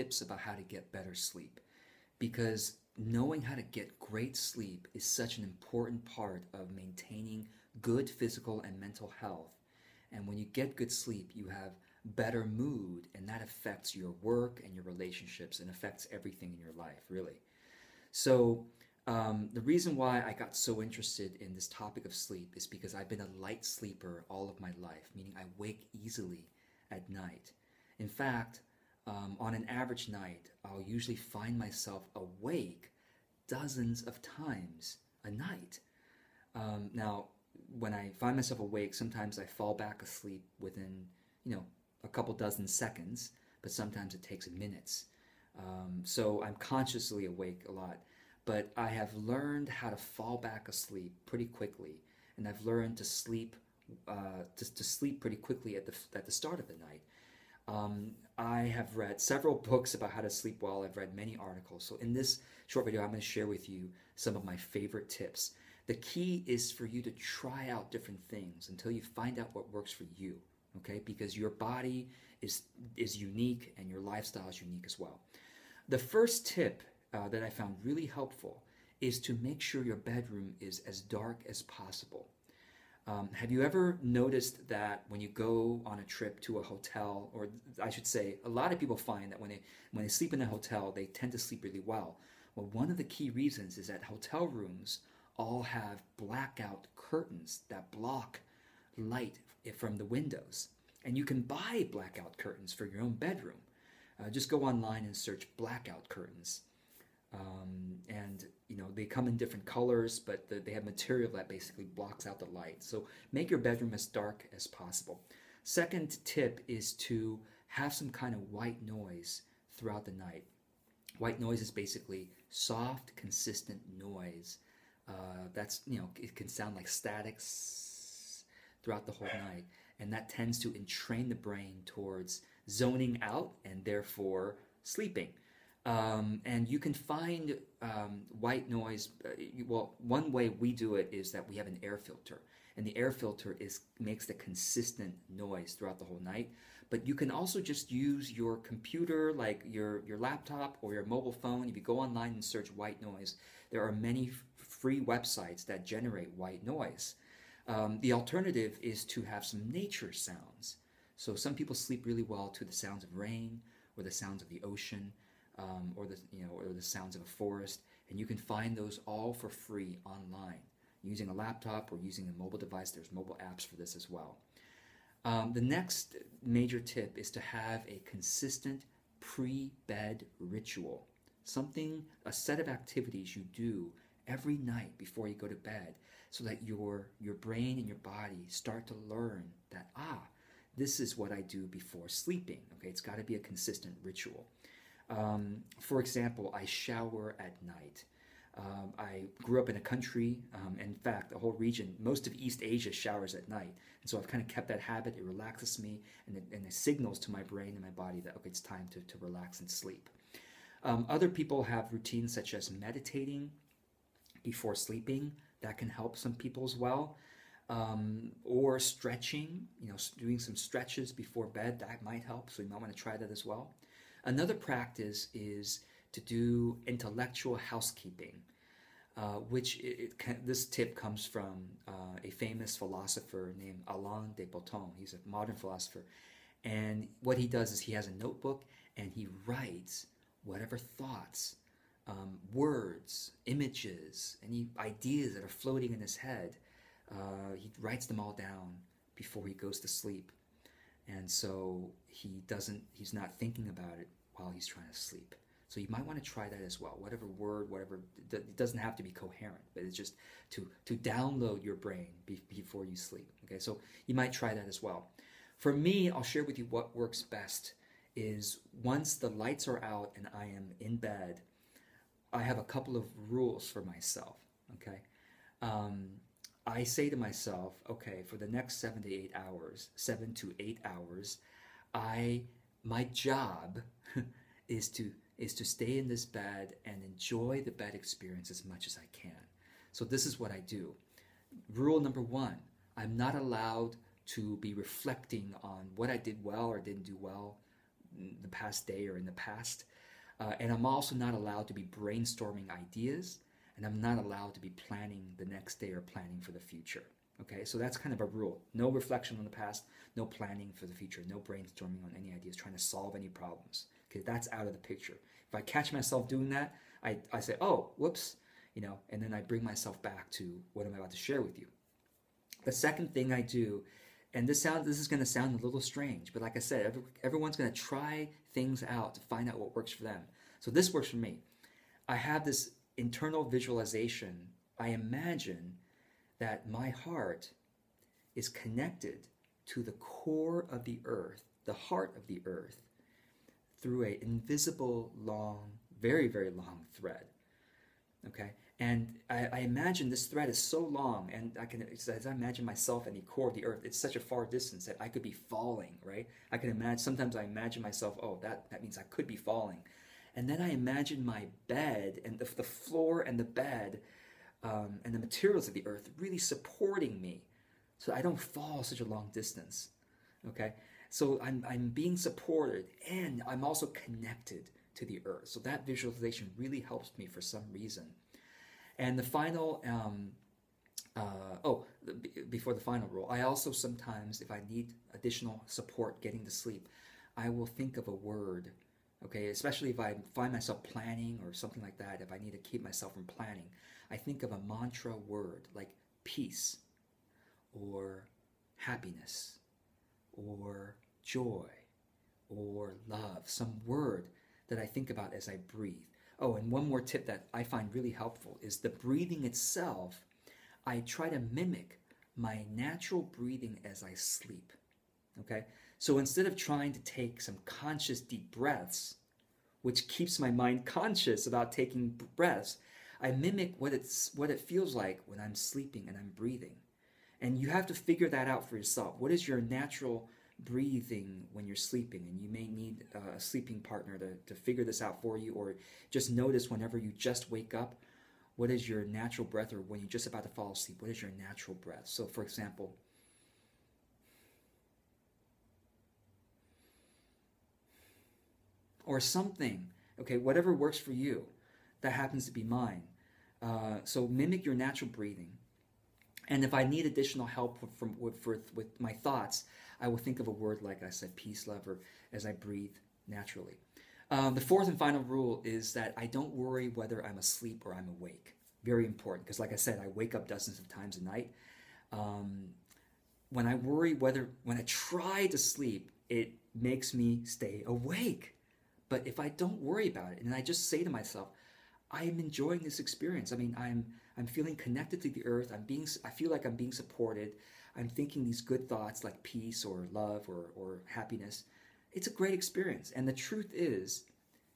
tips about how to get better sleep, because knowing how to get great sleep is such an important part of maintaining good physical and mental health. And when you get good sleep, you have better mood, and that affects your work and your relationships and affects everything in your life, really. So, the reason why I got so interested in this topic of sleep is because I've been a light sleeper all of my life, meaning I wake easily at night. In fact, on an average night, I'll usually find myself awake dozens of times a night. Now, when I find myself awake, sometimes I fall back asleep within, a couple dozen seconds, but sometimes it takes minutes. So I'm consciously awake a lot, but I have learned how to fall back asleep pretty quickly, and I've learned to sleep to sleep pretty quickly at the start of the night. I have read several books about how to sleep well. I've read many articles. So in this short video, I'm going to share with you some of my favorite tips. The key is for you to try out different things until you find out what works for you, okay? Because your body is unique and your lifestyle is unique as well. The first tip that I found really helpful is to make sure your bedroom is as dark as possible. Have you ever noticed that when you go on a trip to a hotel, or I should say, a lot of people find that when they sleep in a hotel, they tend to sleep really well. Well, one of the key reasons is that hotel rooms all have blackout curtains that block light from the windows. And you can buy blackout curtains for your own bedroom. Just go online and search blackout curtains. And they come in different colors, but they have material that basically blocks out the light. So make your bedroom as dark as possible. Second tip is to have some kind of white noise throughout the night. White noise is basically soft, consistent noise. It can sound like static throughout the whole night, and that tends to entrain the brain towards zoning out and therefore sleeping. And you can find white noise. Well, one way we do it is that we have an air filter, and the air filter makes the consistent noise throughout the whole night. But you can also just use your computer, like your laptop or your mobile phone. If you go online and search white noise, there are many free websites that generate white noise. The alternative is to have some nature sounds. So some people sleep really well to the sounds of rain or the sounds of the ocean. Or the sounds of a forest, and you can find those all for free online using a laptop or using a mobile device. There's mobile apps for this as well. The next major tip is to have a consistent pre-bed ritual, a set of activities you do every night before you go to bed, so that your brain and your body start to learn that this is what I do before sleeping. Okay, it's got to be a consistent ritual. For example, I shower at night. I grew up in a country, in fact, the whole region, most of East Asia showers at night. And so I've kind of kept that habit. It relaxes me, and it signals to my brain and my body that, okay, it's time to relax and sleep. Other people have routines such as meditating before sleeping. That can help some people as well. Or stretching, doing some stretches before bed, that might help. So you might want to try that as well. Another practice is to do intellectual housekeeping, this tip comes from a famous philosopher named Alain de Botton. He's a modern philosopher. And what he does is he has a notebook and he writes whatever thoughts, words, images, any ideas that are floating in his head. He writes them all down before he goes to sleep. And so he's not thinking about it while he's trying to sleep. So you might want to try that as well. Whatever word, it doesn't have to be coherent, but it's just to download your brain before you sleep. Okay, so you might try that as well. For me, I'll share with you what works best is once the lights are out and I am in bed, I have a couple of rules for myself, okay? I say to myself, okay, for the next 7 to 8 hours, my job is to stay in this bed and enjoy the bed experience as much as I can. So this is what I do. Rule number 1, I'm not allowed to be reflecting on what I did well or didn't do well the past day or in the past. And I'm also not allowed to be brainstorming ideas, and I'm not allowed to be planning the next day or planning for the future. Okay, so that's kind of a rule. No reflection on the past, no planning for the future, no brainstorming on any ideas, trying to solve any problems. Okay, that's out of the picture. If I catch myself doing that, I say, oh, whoops, and then I bring myself back to what I'm about to share with you. The second thing I do, and this is going to sound a little strange, but like I said, everyone's going to try things out to find out what works for them. So this works for me. I have this internal visualization. I imagine that my heart is connected to the core of the earth, the heart of the earth, through an invisible, long, very, very long thread. Okay? And I imagine this thread is so long, and as I imagine myself in the core of the earth, it's such a far distance that I could be falling, right? I can imagine, sometimes I imagine myself, oh, that means I could be falling. And then I imagine my bed and the floor and the bed and the materials of the earth really supporting me so I don't fall such a long distance, okay? So I'm being supported, and I'm also connected to the earth. So that visualization really helps me for some reason. And the final, before the final rule, I also sometimes, if I need additional support getting to sleep, I will think of a word, okay? Especially if I find myself planning or something like that, if I need to keep myself from planning, I think of a mantra word like peace or happiness or joy or love, some word that I think about as I breathe. Oh, and one more tip that I find really helpful is the breathing itself. I try to mimic my natural breathing as I sleep. Okay? So instead of trying to take some conscious deep breaths, which keeps my mind conscious about taking breaths, I mimic what it feels like when I'm sleeping and I'm breathing. And you have to figure that out for yourself. What is your natural breathing when you're sleeping? And you may need a sleeping partner to figure this out for you, or just notice whenever you just wake up, what is your natural breath, or when you're just about to fall asleep, what is your natural breath? So for example, or something, okay, whatever works for you. That happens to be mine. So mimic your natural breathing. And if I need additional help with my thoughts, I will think of a word like I said, peace, love, or as I breathe naturally. The fourth and final rule is that I don't worry whether I'm asleep or I'm awake. Very important, because like I said, I wake up dozens of times a night. When I try to sleep, it makes me stay awake. But if I don't worry about it, and I just say to myself, I am enjoying this experience. I mean, I'm feeling connected to the earth. I feel like I'm being supported. I'm thinking these good thoughts like peace or love or happiness. It's a great experience. And the truth is,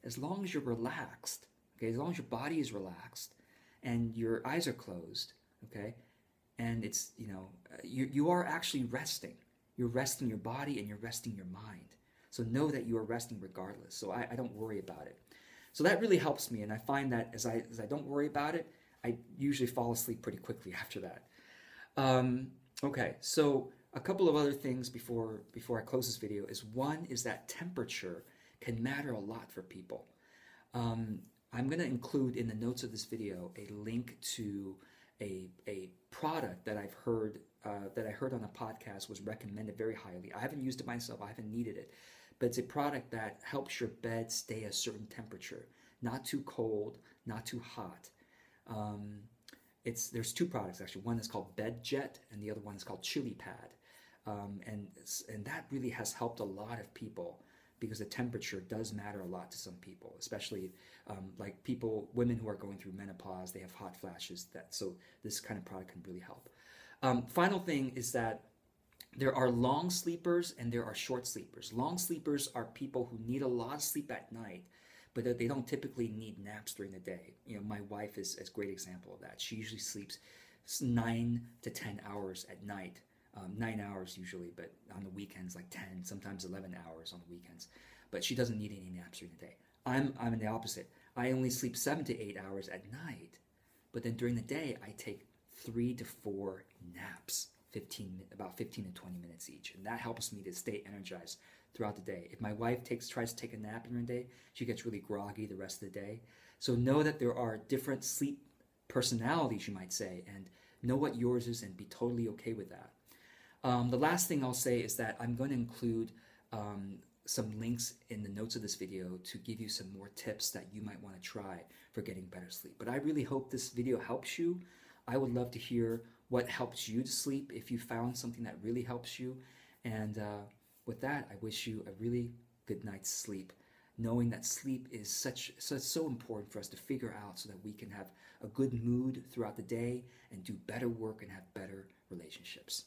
as long as you're relaxed, okay, as long as your body is relaxed and your eyes are closed, okay, and it's, you are actually resting. You're resting your body and you're resting your mind. So know that you are resting regardless. So I don't worry about it. So that really helps me, and I find that as I don't worry about it, I usually fall asleep pretty quickly after that. Okay, so a couple of other things before I close this video is, one is that temperature can matter a lot for people. I'm going to include in the notes of this video a link to a product that I've heard that I heard on a podcast was recommended very highly. I haven't used it myself. I haven't needed it. But it's a product that helps your bed stay a certain temperature, not too cold, not too hot. There's two products actually. One is called Bed Jet, and the other one is called Chili Pad, and that really has helped a lot of people because the temperature does matter a lot to some people, especially like women who are going through menopause. They have hot flashes. So this kind of product can really help. Final thing is that there are long sleepers and there are short sleepers. Long sleepers are people who need a lot of sleep at night, but they don't typically need naps during the day. My wife is a great example of that. She usually sleeps 9 to 10 hours at night, 9 hours usually, but on the weekends like 10, sometimes 11 hours on the weekends. But she doesn't need any naps during the day. I'm in the opposite. I only sleep 7 to 8 hours at night, but then during the day I take 3 to 4 naps. About 15 to 20 minutes each, and that helps me to stay energized throughout the day. If my wife tries to take a nap during the day, she gets really groggy the rest of the day. So know that there are different sleep personalities, you might say, and know what yours is and be totally okay with that. The last thing I'll say is that I'm going to include some links in the notes of this video to give you some more tips that you might want to try for getting better sleep. But I really hope this video helps you. I would love to hear what helps you to sleep if you found something that really helps you. And with that, I wish you a really good night's sleep, knowing that sleep is so important for us to figure out so that we can have a good mood throughout the day and do better work and have better relationships.